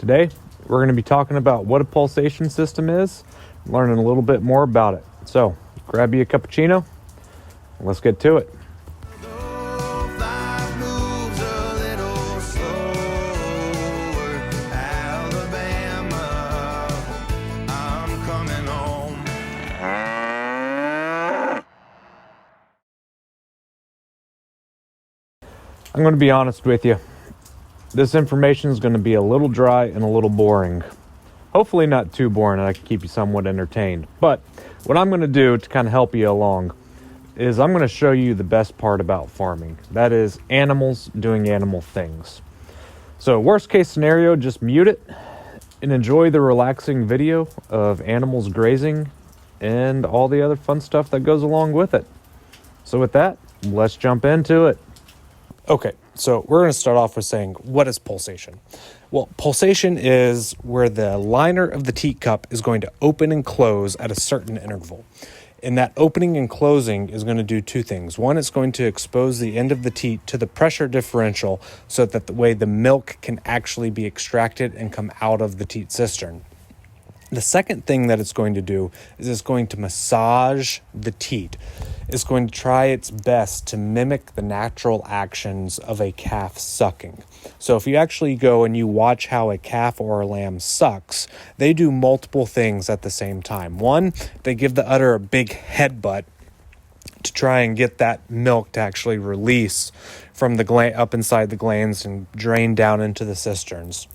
Today, we're going to be talking about what a pulsation system is, learning a little bit more about it. So, grab you a cappuccino, and let's get to it. I'm going to be honest with you. This information is going to be a little dry and a little boring. Hopefully not too boring and I can keep you somewhat entertained. But what I'm going to do to kind of help you along is I'm going to show you the best part about farming. That is animals doing animal things. So worst case scenario, just mute it and enjoy the relaxing video of animals grazing and all the other fun stuff that goes along with it. So with that, let's jump into it. Okay, so we're going to start off with saying, what is pulsation? Well, pulsation is where the liner of the teacup is going to open and close at a certain interval. And that opening and closing is going to do two things. One, it's going to expose the end of the teat to the pressure differential so that the way the milk can actually be extracted and come out of the teat cistern. The second thing that it's going to do is it's going to massage the teat. It's going to try its best to mimic the natural actions of a calf sucking. So if you actually go and you watch how a calf or a lamb sucks, they do multiple things at the same time. One, they give the udder a big headbutt to try and get that milk to actually release from the up inside the glands and drain down into the cisterns.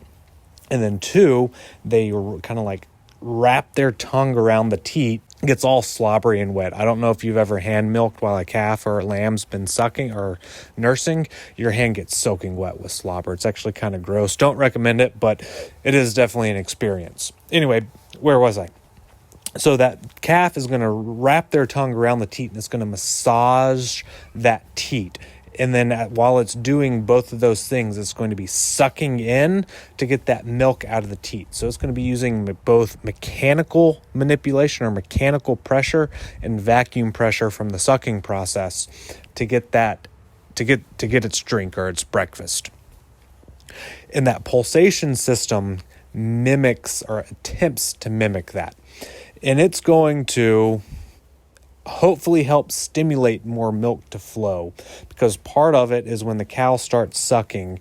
And then two, they kind of like wrap their tongue around the teat. It gets all slobbery and wet. I don't know if you've ever hand milked while a calf or a lamb's been sucking or nursing. Your hand gets soaking wet with slobber. It's actually kind of gross. Don't recommend it, but it is definitely an experience. Anyway, where was I? So that calf is going to wrap their tongue around the teat and it's going to massage that teat. And then while it's doing both of those things, it's going to be sucking in to get that milk out of the teat. So it's going to be using both mechanical manipulation or mechanical pressure and vacuum pressure from the sucking process to get that to get its drink or its breakfast. And that pulsation system mimics or attempts to mimic that. And it's going to hopefully help stimulate more milk to flow, because part of it is when the cow starts sucking,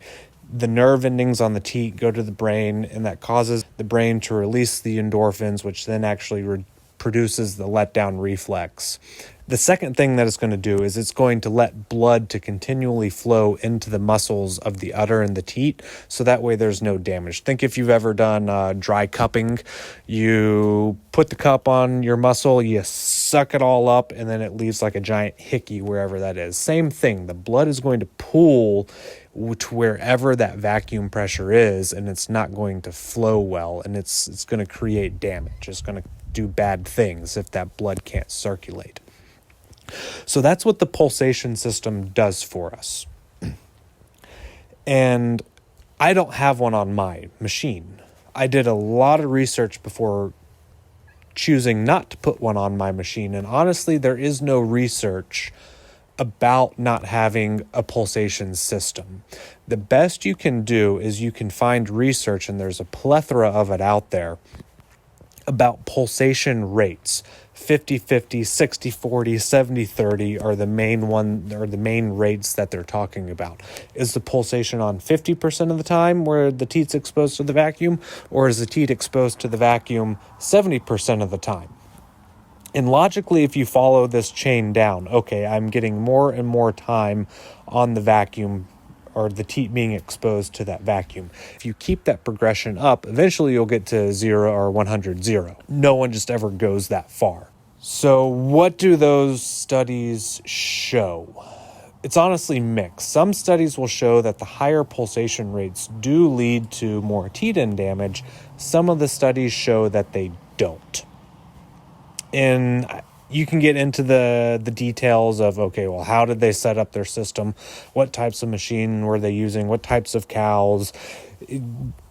the nerve endings on the teat go to the brain, and that causes the brain to release the endorphins, which then actually produces the letdown reflex. The second thing that it's going to do is it's going to let blood to continually flow into the muscles of the udder and the teat, so that way there's no damage. Think if you've ever done dry cupping. You put the cup on your muscle, you suck it all up, and then it leaves like a giant hickey wherever that is. Same thing. The blood is going to pool to wherever that vacuum pressure is, and it's not going to flow well, and it's going to create damage. It's going to do bad things if that blood can't circulate. So that's what the pulsation system does for us. And I don't have one on my machine. I did a lot of research before choosing not to put one on my machine. And honestly, there is no research about not having a pulsation system. The best you can do is you can find research, and there's a plethora of it out there, about pulsation rates. 50-50, 60-40, 70-30 are the main one, or the main rates that they're talking about. Is the pulsation on 50% of the time where the teat's exposed to the vacuum, or is the teat exposed to the vacuum 70% of the time? And logically, if you follow this chain down, okay, I'm getting more and more time on the vacuum, or the teat being exposed to that vacuum. If you keep that progression up, eventually you'll get to 0 or 100-0. No one just ever goes that far. So what do those studies show? It's honestly mixed. Some studies will show that the higher pulsation rates do lead to more teat end damage. Some of the studies show that they don't. And you can get into the details of, okay, well, how did they set up their system? What types of machine were they using? What types of cows?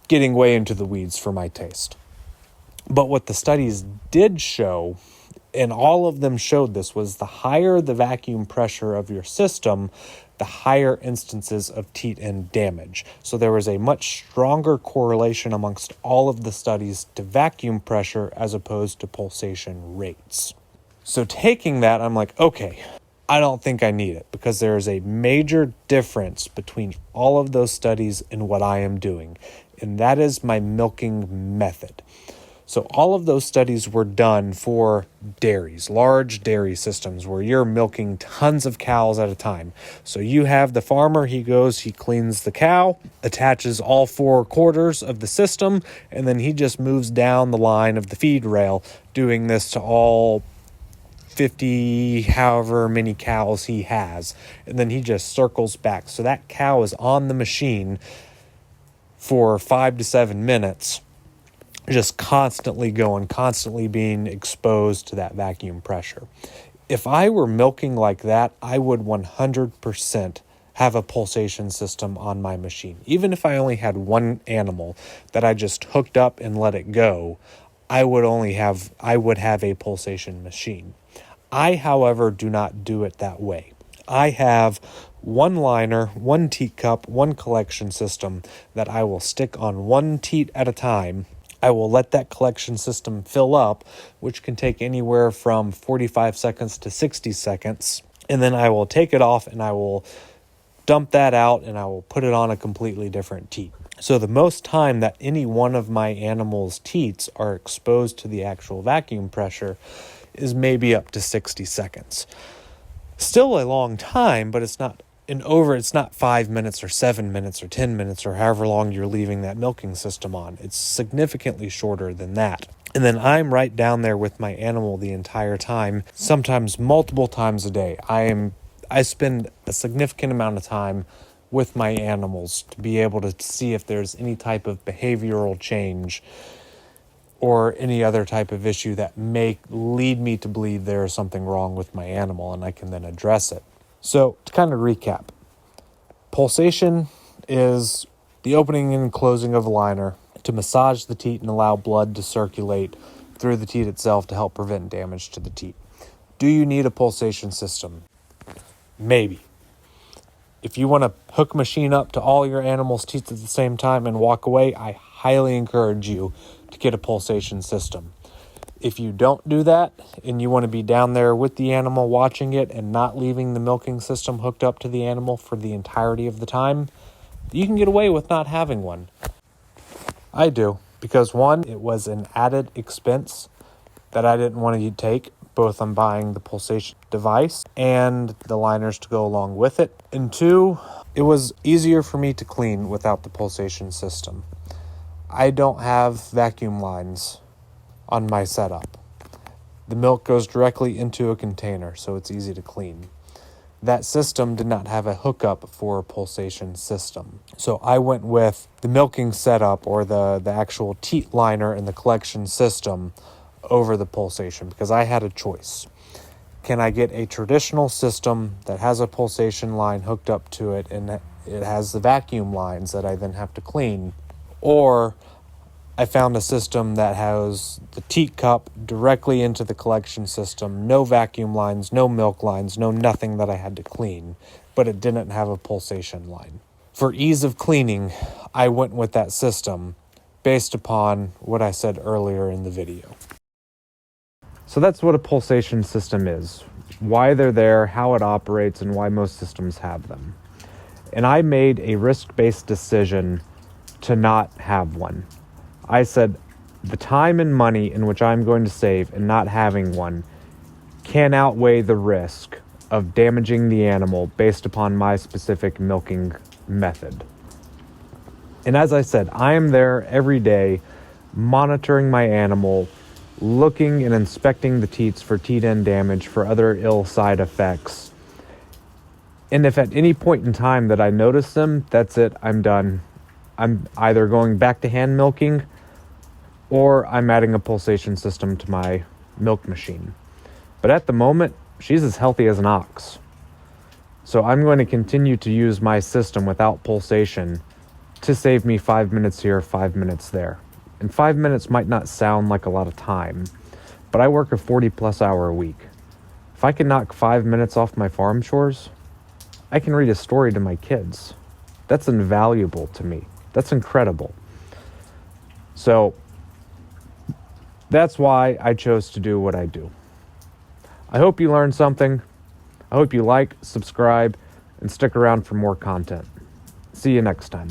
Getting way into the weeds for my taste. But what the studies did show, and all of them showed this, was the higher the vacuum pressure of your system, the higher instances of teat end damage. So there was a much stronger correlation amongst all of the studies to vacuum pressure as opposed to pulsation rates. So taking that, I'm like, okay, I don't think I need it, because there is a major difference between all of those studies and what I am doing, and that is my milking method. So all of those studies were done for dairies, large dairy systems where you're milking tons of cows at a time. So you have the farmer, he cleans the cow, attaches all 4 quarters of the system, and then he just moves down the line of the feed rail, doing this to all 50, however many cows he has. And then he just circles back. So that cow is on the machine for 5 to 7 minutes, just constantly going, constantly being exposed to that vacuum pressure. If I were milking like that, I would 100% have a pulsation system on my machine. Even if I only had one animal that I just hooked up and let it go, I would have a pulsation machine. I, however, do not do it that way. I have one liner, one teat cup, one collection system that I will stick on one teat at a time. I will let that collection system fill up, which can take anywhere from 45 seconds to 60 seconds. And then I will take it off and I will dump that out and I will put it on a completely different teat. So the most time that any one of my animals' teats are exposed to the actual vacuum pressure is maybe up to 60 seconds. Still a long time, but it's not 5 minutes or 7 minutes or 10 minutes or however long you're leaving that milking system on. It's significantly shorter than that. And then I'm right down there with my animal the entire time, sometimes multiple times a day. I spend a significant amount of time with my animals to be able to see if there's any type of behavioral change or any other type of issue that may lead me to believe there is something wrong with my animal, and I can then address it. So to kind of recap, pulsation is the opening and closing of a liner to massage the teat and allow blood to circulate through the teat itself to help prevent damage to the teat. Do you need a pulsation system? Maybe. If you want to hook a machine up to all your animals' teeth at the same time and walk away, I highly encourage you to get a pulsation system. If you don't do that and you want to be down there with the animal watching it and not leaving the milking system hooked up to the animal for the entirety of the time, you can get away with not having one. I do, because one, it was an added expense that I didn't want to take, both on buying the pulsation device and the liners to go along with it. And two, it was easier for me to clean without the pulsation system. I don't have vacuum lines on my setup. The milk goes directly into a container, so it's easy to clean. That system did not have a hookup for a pulsation system. So I went with the milking setup, or the actual teat liner and the collection system, over the pulsation, because I had a choice. Can I get a traditional system that has a pulsation line hooked up to it and it has the vacuum lines that I then have to clean? Or I found a system that has the teat cup directly into the collection system, no vacuum lines, no milk lines, no nothing that I had to clean, but it didn't have a pulsation line. For ease of cleaning, I went with that system based upon what I said earlier in the video. So that's what a pulsation system is, why they're there, how it operates, and why most systems have them. And I made a risk-based decision to not have one. I said the time and money in which I'm going to save in not having one can outweigh the risk of damaging the animal based upon my specific milking method. And as I said, I am there every day monitoring my animal, looking and inspecting the teats for teat end damage, for other ill side effects. And if at any point in time that I notice them, that's it, I'm done. I'm either going back to hand milking or I'm adding a pulsation system to my milk machine. But at the moment, she's as healthy as an ox. So I'm going to continue to use my system without pulsation to save me 5 minutes here, 5 minutes there. And 5 minutes might not sound like a lot of time, but I work a 40-plus hour a week. If I can knock 5 minutes off my farm chores, I can read a story to my kids. That's invaluable to me. That's incredible. So that's why I chose to do what I do. I hope you learned something. I hope you like, subscribe, and stick around for more content. See you next time.